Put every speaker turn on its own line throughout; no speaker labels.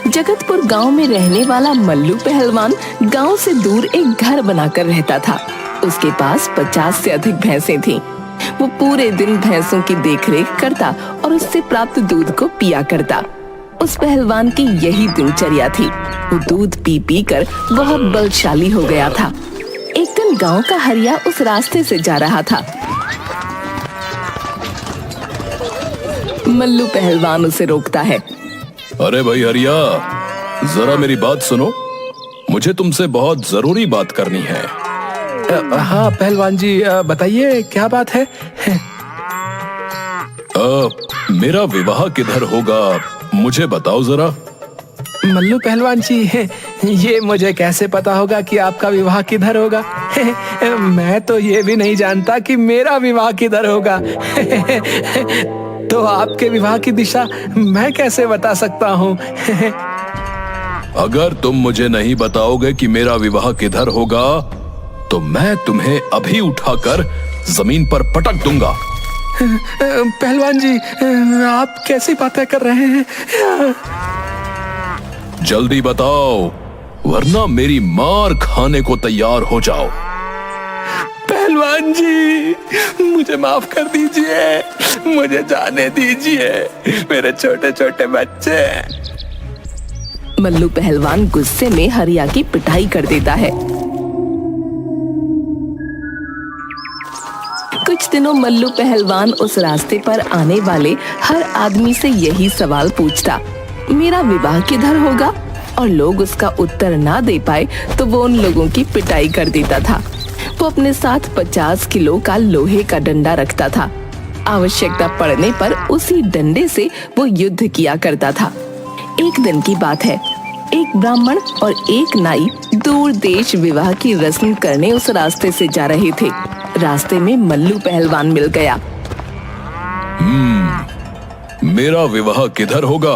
जगतपुर गांव में रहने वाला मल्लू पहलवान गांव से दूर एक घर बनाकर रहता था। उसके पास 50 से अधिक भैंसें थीं। वो पूरे दिन भैंसों की देखरेख करता और उससे प्राप्त दूध को पिया करता। उस पहलवान की यही दिनचर्या थी। वो दूध पी पी कर बहुत बलशाली हो गया था। एक दिन गांव का हरिया उस रास्ते से जा रहा था। मल्लू पहलवान उसे रोकता है।
अरे भाई हरिया, जरा मेरी बात सुनो, मुझे तुमसे बहुत जरूरी बात करनी है।
हाँ पहलवान जी, बताइए क्या बात है?
मेरा विवाह किधर होगा, मुझे बताओ जरा।
मल्लू पहलवान जी, ये मुझे कैसे पता होगा कि आपका विवाह किधर होगा? मैं तो ये भी नहीं जानता कि मेरा विवाह किधर होगा। तो आपके विवाह की दिशा मैं कैसे बता सकता हूँ?
अगर तुम मुझे नहीं बताओगे कि मेरा विवाह किधर होगा तो मैं तुम्हें अभी उठाकर जमीन पर पटक दूंगा।
पहलवान जी, आप कैसी बातें कर रहे हैं?
जल्दी बताओ, वरना मेरी मार खाने को तैयार हो जाओ।
पहलवान जी, मुझे माफ कर दीजिए, मुझे जाने दीजिए, मेरे छोटे छोटे बच्चे।
मल्लू पहलवान गुस्से में हरिया की पिटाई कर देता है। कुछ दिनों मल्लू पहलवान उस रास्ते पर आने वाले हर आदमी से यही सवाल पूछता, मेरा विवाह किधर होगा? और लोग उसका उत्तर ना दे पाए तो वो उन लोगों की पिटाई कर देता था। वो अपने साथ 50 किलो का लोहे का डंडा रखता था। आवश्यकता पड़ने पर उसी डंडे से वो युद्ध किया करता था। एक दिन की बात है, एक ब्राह्मण और एक नाई दूर देश विवाह की रस्म करने उस रास्ते से जा रहे थे। रास्ते में मल्लू पहलवान मिल गया।
मेरा विवाह किधर होगा?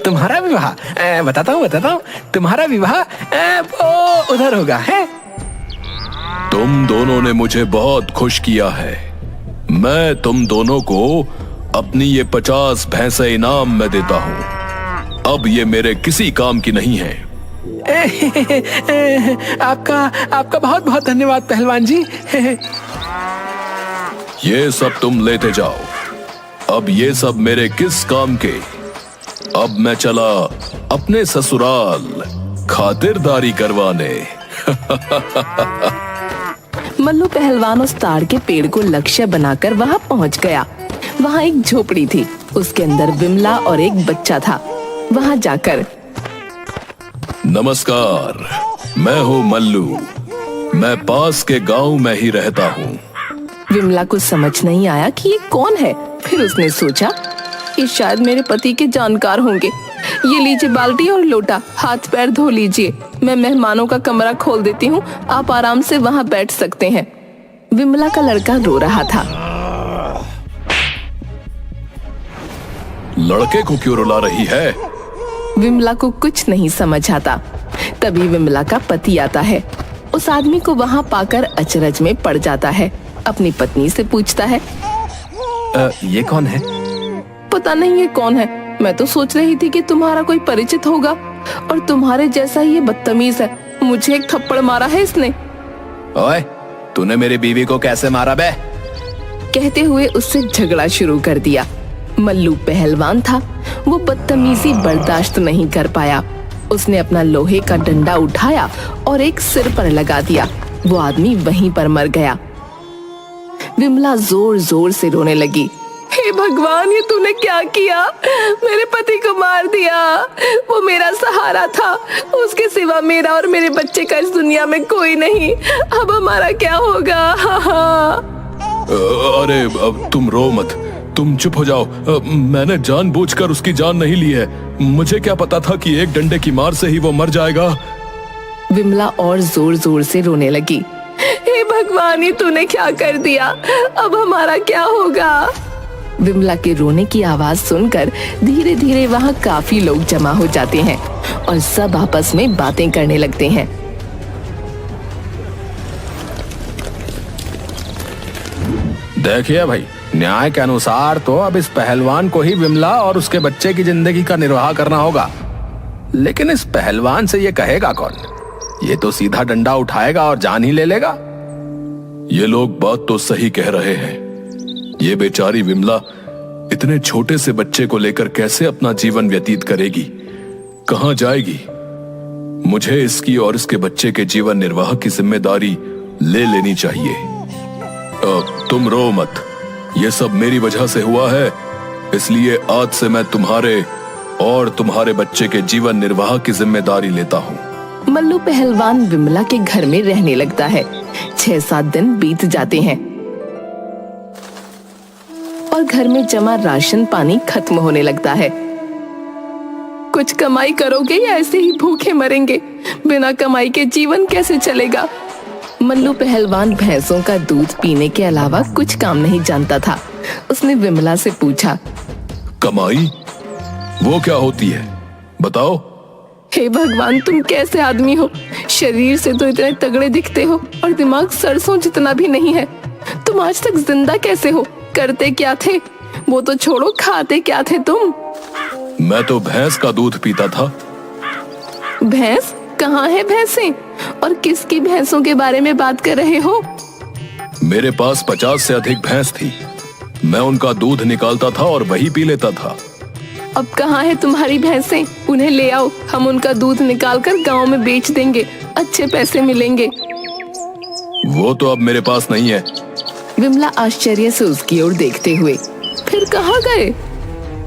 तुम्हारा विवाह? बताता हूँ, तुम्हारा विवाह वो उधर होगा है।
तुम दोनों ने मुझे बहुत खुश किया है। मैं तुम दोनों को अपनी ये 50 भैंसें इनाम में देता हूँ। अब ये मेरे किसी काम की नहीं है।
आपका बहुत बहुत धन्यवाद पहलवान जी।
ये सब तुम लेते जाओ। अब ये सब मेरे किस काम के? अब मैं चला अपने ससुराल खातिरदारी करवाने।
मल्लू पहलवान उस ताड़ के पेड़ को लक्ष्य बनाकर वहां पहुंच गया। वहां एक झोपड़ी थी, उसके अंदर विमला और एक बच्चा था। वहां जाकर,
नमस्कार, मैं हूँ मल्लू, मैं पास के गांव में ही रहता हूँ।
विमला को समझ नहीं आया कि ये कौन है। फिर उसने सोचा, ये शायद मेरे पति के जानकार होंगे। ये लीजिए बाल्टी और लोटा, हाथ पैर धो लीजिए। मैं मेहमानों का कमरा खोल देती हूँ, आप आराम से वहाँ बैठ सकते हैं। विमला का लड़का रो रहा था।
लड़के को क्यों रुला रही है?
विमला को कुछ नहीं समझ आता। तभी विमला का पति आता है। उस आदमी को वहाँ पाकर अचरज में पड़ जाता है। अपनी पत्नी से पूछता है,
ये कौन है?
पता नहीं ये कौन है। मैं तो सोच रही थी कि तुम्हारा कोई परिचित होगा, और तुम्हारे जैसा ही ये बदतमीज है। मुझे एक थप्पड़ मारा है इसने।
ओए, तूने मेरी बीवी को कैसे मारा बे?
कहते हुए उससे झगड़ा शुरू कर दिया। मल्लू पहलवान था, वो बदतमीजी बर्दाश्त नहीं कर पाया। उसने अपना लोहे का डंडा उठाया और एक सिर पर लगा दिया। वो आदमी वहीं पर मर गया। विमला जोर जोर से रोने लगी। हे भगवान, ये तूने क्या किया? मेरे पति को मार दिया। वो मेरा सहारा था। उसके सिवा मेरा और मेरे बच्चे का इस दुनिया में कोई नहीं। अब हमारा क्या होगा?
अरे अब तुम रो मत, तुम चुप हो जाओ। मैंने जानबूझकर उसकी जान नहीं ली है। मुझे क्या पता था कि एक डंडे की मार से ही वो मर जाएगा।
विमला और जोर जोर से रोने लगी। हे भगवान, ये तूने क्या कर दिया? अब हमारा क्या होगा? विमला के रोने की आवाज सुनकर धीरे धीरे वहाँ काफी लोग जमा हो जाते हैं और सब आपस में बातें करने लगते हैं।
देखिए भाई,
न्याय के अनुसार तो अब इस पहलवान को ही विमला और उसके बच्चे की जिंदगी का निर्वाह करना होगा। लेकिन इस पहलवान से ये कहेगा कौन? ये तो सीधा डंडा उठाएगा और जान ही ले लेगा।
ये लोग बात तो सही कह रहे हैं। ये बेचारी विमला इतने छोटे से बच्चे को लेकर कैसे अपना जीवन व्यतीत करेगी, कहां जाएगी? मुझे इसकी और इसके बच्चे के जीवन निर्वाह की जिम्मेदारी ले लेनी चाहिए। तुम रो मत, ये सब मेरी वजह से हुआ है, इसलिए आज से मैं तुम्हारे और तुम्हारे बच्चे के जीवन निर्वाह की जिम्मेदारी लेता हूँ।
मल्लू पहलवान विमला के घर में रहने लगता है। 6-7 दिन बीत जाते हैं और घर में जमा राशन पानी खत्म होने लगता है। कुछ कमाई करोगे या ऐसे ही भूखे मरेंगे? बिना कमाई के जीवन कैसे चलेगा? मल्लू पहलवान भैंसों का दूध पीने के अलावा कुछ काम नहीं जानता था। उसने विमला से पूछा,
कमाई वो क्या होती है, बताओ?
हे भगवान, तुम कैसे आदमी हो? शरीर से तो इतने तगड़े दिखते हो और दिमाग सरसों जितना भी नहीं है। तुम आज तक जिंदा कैसे हो? करते क्या थे? वो तो छोड़ो, खाते क्या थे तुम?
मैं तो भैंस का दूध पीता था।
भैंस? कहाँ है भैंसें? और किसकी भैंसों के बारे में बात कर रहे हो?
मेरे पास 50 से अधिक भैंस थी। मैं उनका दूध निकालता था और वही पी लेता था।
अब कहाँ है तुम्हारी भैंसें? उन्हें ले आओ, हम उनका दूध निकालकर गांव में बेच देंगे, अच्छे पैसे मिलेंगे।
वो तो अब मेरे पास नहीं है।
विमला आश्चर्य से उसकी ओर देखते हुए, फिर कहाँ गए?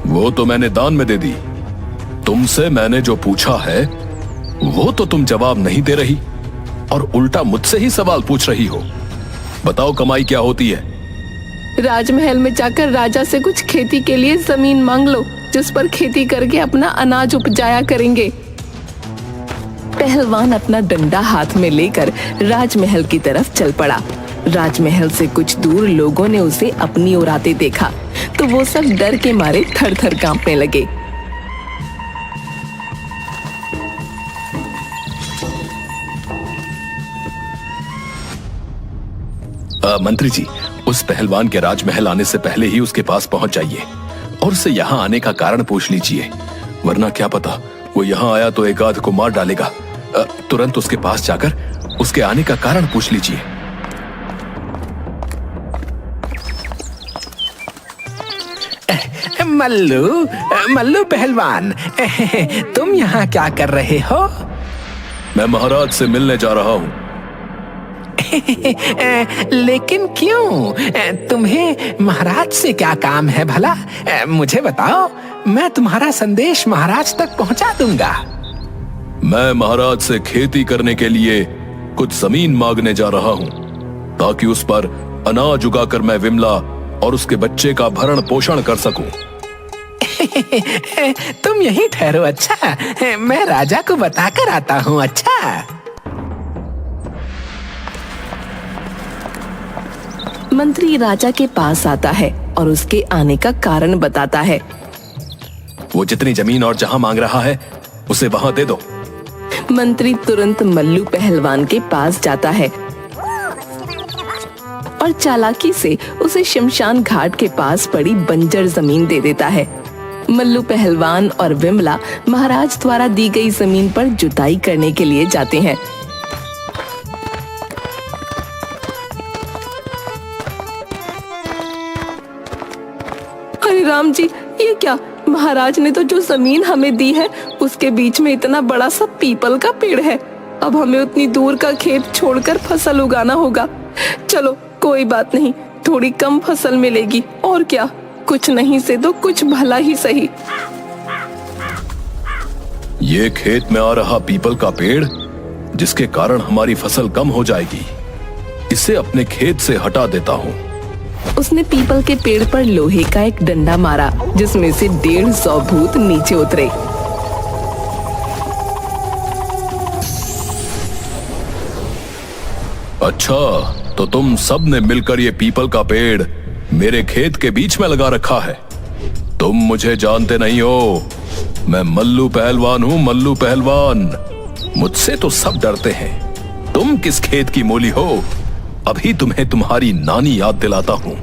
वो तो मैंने दान में दे दी। तुमसे मैंने जो पूछा है वो तो तुम जवाब नहीं दे रही और उल्टा मुझसे ही सवाल पूछ रही हो। बताओ, कमाई क्या होती है?
राजमहल में जाकर राजा से कुछ खेती के लिए जमीन मांग लो, जिस पर खेती करके अपना अनाज उपजाया करेंगे। पहलवान अपना डंडा हाथ में लेकर राजमहल की तरफ चल पड़ा। राजमहल से कुछ दूर लोगों ने उसे अपनी ओर आते देखा तो वो सब डर के मारे थर-थर कांपने लगे।
मंत्री जी, उस पहलवान के राजमहल आने से पहले ही उसके पास पहुंच जाइए और उससे यहाँ आने का कारण पूछ लीजिए, वरना क्या पता वो यहाँ आया तो एक आध को मार डालेगा। तुरंत उसके पास जाकर उसके आने का कारण पूछ लीजिए।
मल्लू पहलवान, तुम यहाँ क्या कर रहे हो?
मैं महाराज से मिलने जा रहा हूँ।
लेकिन क्यों? तुम्हें महाराज से क्या काम है भला? मुझे बताओ, मैं तुम्हारा संदेश महाराज तक पहुंचा दूंगा।
मैं महाराज से खेती करने के लिए कुछ जमीन मांगने जा रहा हूँ, ताकि उस पर अनाज उगाकर मैं विमला और उसके बच्चे का भरण पोषण कर सकूं।
तुम यहीं ठहरो, अच्छा? मैं राजा को बताकर आता हूँ। अच्छा?
मंत्री राजा के पास आता है और उसके आने का कारण बताता है।
वो जितनी जमीन और जहां मांग रहा है उसे वहां दे दो।
मंत्री तुरंत मल्लू पहलवान के पास जाता है और चालाकी से उसे शमशान घाट के पास पड़ी बंजर जमीन दे देता है। मल्लू पहलवान और विमला महाराज द्वारा दी गई जमीन पर जुताई करने के लिए जाते हैं। अरे राम जी, ये क्या? महाराज ने तो जो जमीन हमें दी है उसके बीच में इतना बड़ा सा पीपल का पेड़ है। अब हमें उतनी दूर का खेत छोड़कर फसल उगाना होगा। चलो कोई बात नहीं, थोड़ी कम फसल मिलेगी और क्या, कुछ नहीं से तो कुछ भला ही सही।
ये खेत में आ रहा पीपल का पेड़ जिसके कारण हमारी फसल कम हो जाएगी, इसे अपने खेत से हटा देता हूँ।
उसने पीपल के पेड़ पर लोहे का एक डंडा मारा जिसमें से 150 भूत नीचे उतरे।
अच्छा, तो तुम सब ने मिलकर ये पीपल का पेड़ मेरे खेत के बीच में लगा रखा है। तुम मुझे जानते नहीं हो, मैं मल्लू पहलवान हूँ, मल्लू पहलवान। मुझसे तो सब डरते हैं। तुम किस खेत की मूली हो? अभी तुम्हें तुम्हारी नानी याद दिलाता हूँ।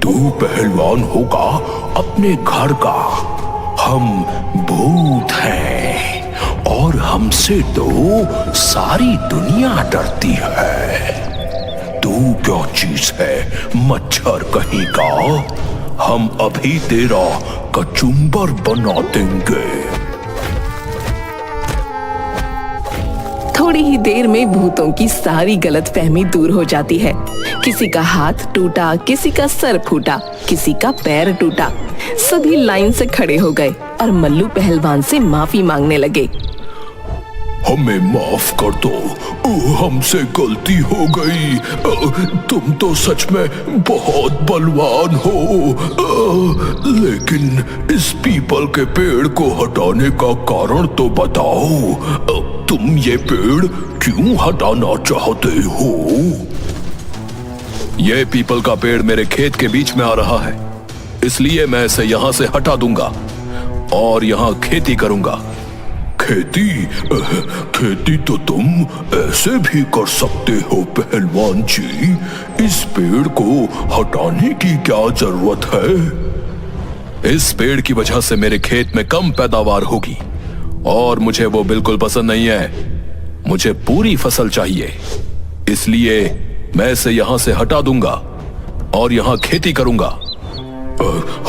तू पहलवान होगा अपने घर का, हम भूत हैं और हमसे तो सारी दुनिया डरती है। तू क्या चीज है मच्छर कहीं का, हम अभी तेरा कचुम्बर बना देंगे।
थोड़ी ही देर में भूतों की सारी गलतफहमी दूर हो जाती है। किसी का हाथ टूटा, किसी का सर फूटा, किसी का पैर टूटा। सभी लाइन से खड़े हो गए और मल्लू पहलवान से माफी मांगने लगे।
हमें माफ कर दो, हमसे गलती हो गई। तुम तो सच में बहुत बलवान हो, लेकिन इस पीपल के पेड़ को हटाने का कारण तो बताओ। तुम ये पेड़ क्यों हटाना चाहते हो? ये पीपल का पेड़ मेरे खेत के बीच में आ रहा है, इसलिए मैं इसे यहाँ से हटा दूंगा और यहाँ खेती करूंगा। खेती तो तुम ऐसे भी कर सकते हो पहलवान जी। इस पेड़ को हटाने की क्या जरूरत है? इस पेड़ की वजह से मेरे खेत में कम पैदावार होगी और मुझे वो बिल्कुल पसंद नहीं है। मुझे पूरी फसल चाहिए, इसलिए मैं इसे यहां से हटा दूंगा और यहां खेती करूंगा।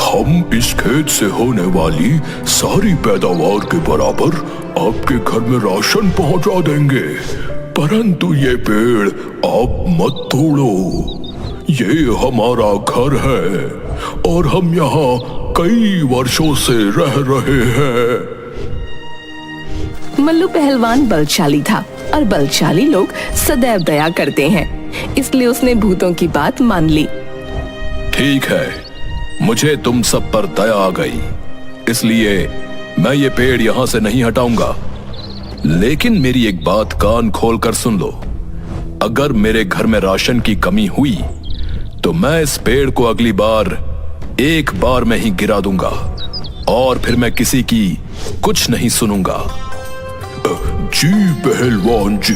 हम इस खेत से होने वाली सारी पैदावार के बराबर आपके घर में राशन पहुंचा देंगे, परंतु ये पेड़ आप मत तोड़ो। ये हमारा घर है और हम यहाँ कई वर्षों से रह रहे हैं।
मल्लू पहलवान बलशाली था और बलशाली लोग सदैव दया करते हैं, इसलिए उसने भूतों की बात मान ली।
ठीक है, मुझे तुम सब पर दया आ गई, इसलिए मैं ये पेड़ यहां से नहीं हटाऊंगा। लेकिन मेरी एक बात कान खोल कर सुन लो। अगर मेरे घर में राशन की कमी हुई तो मैं इस पेड़ को अगली बार एक बार में ही गिरा दूंगा और फिर मैं किसी की कुछ नहीं सुनूंगा। जी पहलवान जी,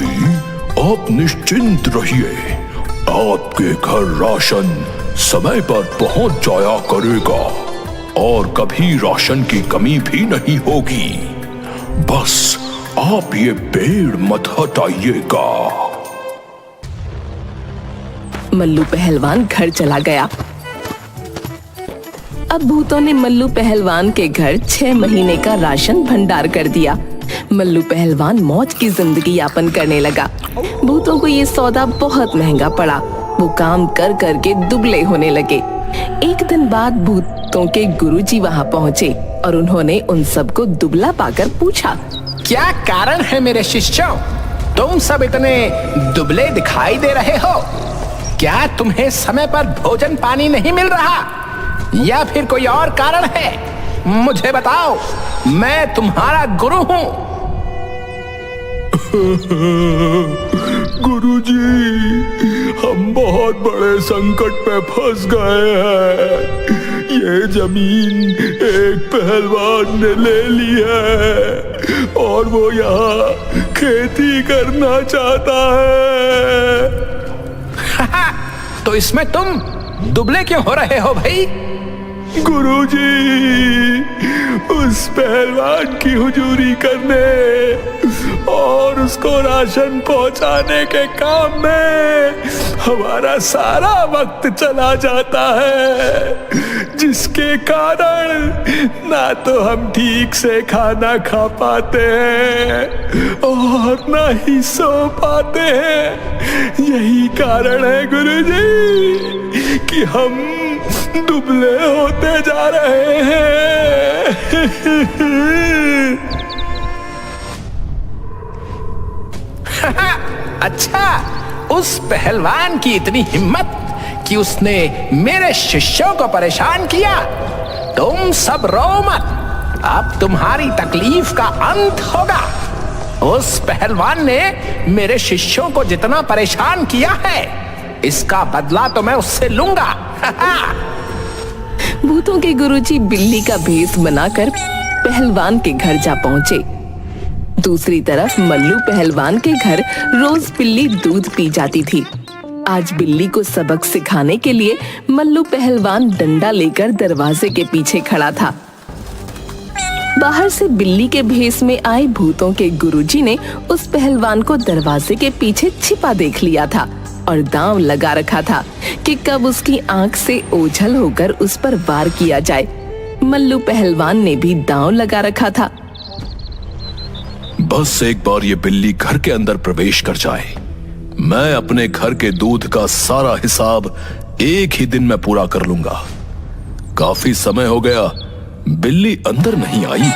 आप निश्चिंत रहिए, आपके घर राशन समय पर पहुंच जाया करेगा और कभी राशन की कमी भी नहीं होगी। बस आप ये पेड़ मत हटाइएगा।
मल्लू पहलवान घर चला गया। अब भूतों ने मल्लू पहलवान के घर 6 महीने का राशन भंडार कर दिया। मल्लू पहलवान मौज की जिंदगी यापन करने लगा। भूतों को ये सौदा बहुत महंगा पड़ा। वो काम कर कर के दुबले होने लगे। एक दिन बाद भूतों के गुरुजी वहाँ पहुँचे और उन्होंने उन सबको दुबला पाकर पूछा,
क्या कारण है मेरे शिष्यों, तुम सब इतने दुबले दिखाई दे रहे हो? क्या तुम्हें समय पर भोजन पानी नहीं मिल रहा या फिर कोई और कारण है? मुझे बताओ, मैं तुम्हारा गुरु हूँ।
गुरुजी, हम बहुत बड़े संकट में फंस गए हैं। ये जमीन एक पहलवान ने ले ली है और वो यहाँ खेती करना चाहता है।
तो इसमें तुम दुबले क्यों हो रहे हो भाई?
गुरुजी, उस पहलवान की हुजूरी करने और उसको राशन पहुंचाने के काम में हमारा सारा वक्त चला जाता है, जिसके कारण ना तो हम ठीक से खाना खा पाते हैं और ना ही सो पाते हैं। यही कारण है गुरुजी कि हम दुबले होते जा रहे हैं।
अच्छा, उस पहलवान की इतनी हिम्मत कि उसने मेरे शिष्यों को परेशान किया। तुम सब रो मत, अब तुम्हारी तकलीफ का अंत होगा। उस पहलवान ने मेरे शिष्यों को जितना परेशान किया है, इसका बदला तो मैं उससे लूंगा।
भूतों के गुरुजी बिल्ली का भेष बनाकर पहलवान के घर जा पहुंचे। दूसरी तरफ मल्लू पहलवान के घर रोज बिल्ली दूध पी जाती थी आज बिल्ली को सबक सिखाने के लिए मल्लू पहलवान डंडा लेकर दरवाजे के पीछे खड़ा था। बाहर से बिल्ली के भेष में आए भूतों के गुरुजी ने उस पहलवान को दरवाजे के पीछे छिपा देख लिया था और दांव लगा रखा था कि कब उसकी आंख से ओझल होकर उस पर वार किया जाए। मल्लू पहलवान ने भी दांव लगा रखा था।
बस एक बार ये बिल्ली घर के अंदर प्रवेश कर जाए, मैं अपने घर के दूध का सारा हिसाब एक ही दिन में पूरा कर लूंगा। काफी समय हो गया, बिल्ली अंदर नहीं आई।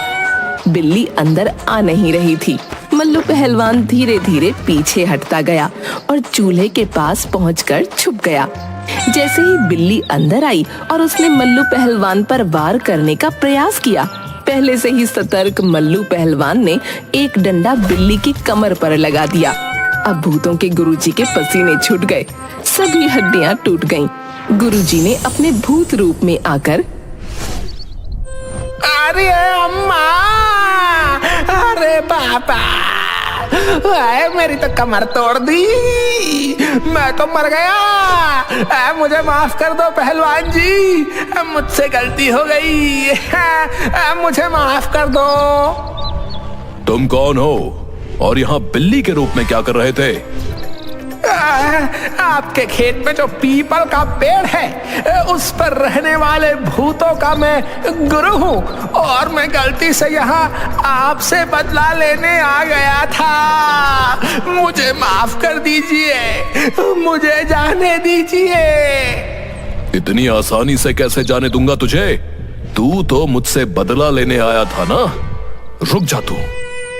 बिल्ली अंदर आ नहीं रही थी। मल्लू पहलवान धीरे धीरे पीछे हटता गया और चूल्हे के पास पहुंचकर छुप गया। जैसे ही बिल्ली अंदर आई और उसने मल्लू पहलवान पर वार करने का प्रयास किया, पहले से ही सतर्क मल्लू पहलवान ने एक डंडा बिल्ली की कमर पर लगा दिया। अब भूतों के गुरुजी के पसीने छूट गए, सभी हड्डियां टूट गईं। गुरुजी ने अपने भूत रूप में आकर,
अरे अम्मा, अरे पापा, आए मेरी तो कमर तोड़ दी, मैं तो मर गया। मुझे माफ कर दो पहलवान जी, मुझसे गलती हो गई, मुझे माफ कर दो।
तुम कौन हो और यहाँ बिल्ली के रूप में क्या कर रहे थे?
आपके खेत में जो पीपल का पेड़ है, उस पर रहने वाले भूतों का मैं गुरु हूँ और मैं गलती से यहाँ आपसे बदला लेने आ गया था। मुझे माफ कर दीजिए, मुझे जाने दीजिए।
इतनी आसानी से कैसे जाने दूंगा तुझे? तू तो मुझसे बदला लेने आया था ना। रुक जा तू।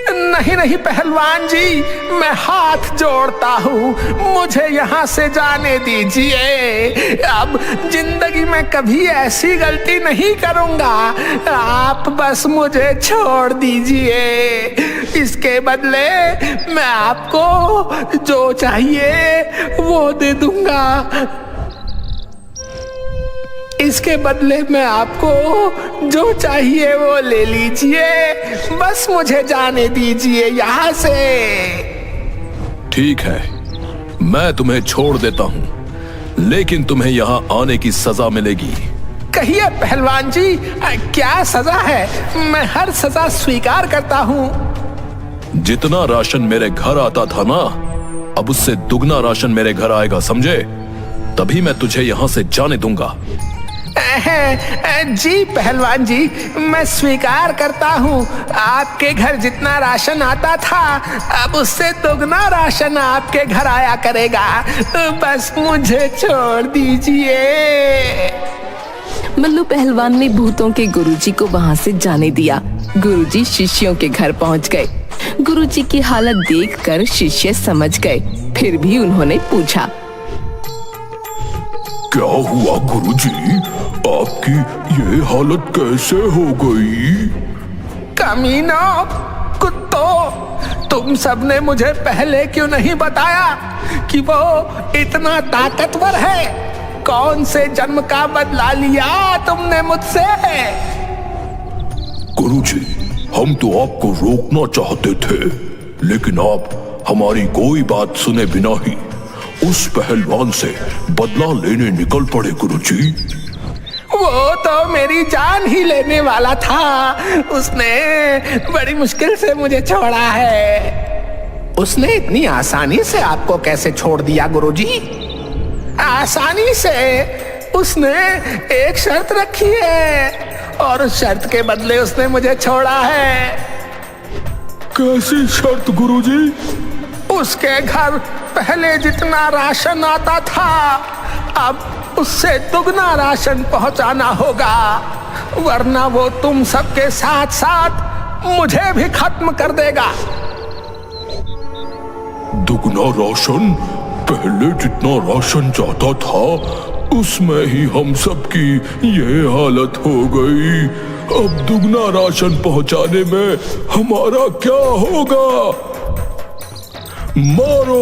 नहीं नहीं पहलवान जी, मैं हाथ जोड़ता हूँ, मुझे यहाँ से जाने दीजिए। अब जिंदगी में कभी ऐसी गलती नहीं करूँगा। आप बस मुझे छोड़ दीजिए। इसके बदले मैं आपको जो चाहिए वो दे दूंगा। इसके बदले में आपको जो चाहिए वो ले लीजिए, बस मुझे जाने दीजिए यहाँ से।
ठीक है, मैं तुम्हें छोड़ देता हूँ, लेकिन तुम्हें यहाँ आने की सजा मिलेगी।
कहिए पहलवान जी, क्या सजा है? मैं हर सजा स्वीकार करता हूँ।
जितना राशन मेरे घर आता था ना, अब उससे दुगना राशन मेरे घर आएगा, समझे? तभी मैं तुझे यहाँ से जाने दूंगा।
जी पहलवान जी, मैं स्वीकार करता हूँ। आपके घर जितना राशन आता था, अब उससे दोगुना राशन आपके घर आया करेगा। बस मुझे छोड़ दीजिए।
मल्लू पहलवान ने भूतों के गुरुजी को वहाँ से जाने दिया। गुरुजी शिष्यों के घर पहुँच गए। गुरुजी की हालत देखकर शिष्य समझ गए। फिर भी उन्होंने पूछा,
क्या हुआ गुरुजी? आपकी ये हालत कैसे हो गई?
कमीनों, कुत्तों, तुम सबने मुझे पहले क्यों नहीं बताया कि वो इतना ताकतवर है? कौन से जन्म का बदला लिया तुमने मुझसे?
गुरुजी, हम तो आपको रोकना चाहते थे, लेकिन आप हमारी कोई बात सुने बिना ही उस पहलवान से बदला लेने निकल पड़े गुरुजी।
वो तो मेरी जान ही लेने वाला था। उसने बड़ी मुश्किल से मुझे छोड़ा है। उसने इतनी आसानी से आपको कैसे छोड़ दिया गुरुजी? आसानी से उसने एक शर्त रखी है और उस शर्त के बदले उसने मुझे छोड़ा है।
कैसी शर्त गुरुजी?
उसके घर पहले जितना राशन आता था, अब उससे दुगना राशन पहुंचाना होगा, वरना वो तुम सबके साथ साथ मुझे भी खत्म कर देगा।
दुगना राशन? पहले जितना राशन जाता था, उसमें ही हम सबकी ये हालत हो गई। अब दुगना राशन पहुंचाने में हमारा क्या होगा? मारो!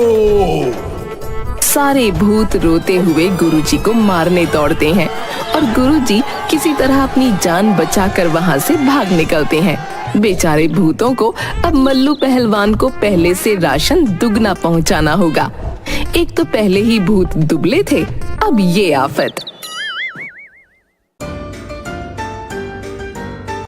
सारे भूत रोते हुए गुरुजी को मारने दौड़ते हैं और गुरुजी किसी तरह अपनी जान बचाकर वहाँ से भाग निकलते हैं। बेचारे भूतों को अब मल्लू पहलवान को पहले से राशन दुगना पहुँचाना होगा। एक तो पहले ही भूत दुबले थे, अब ये आफत।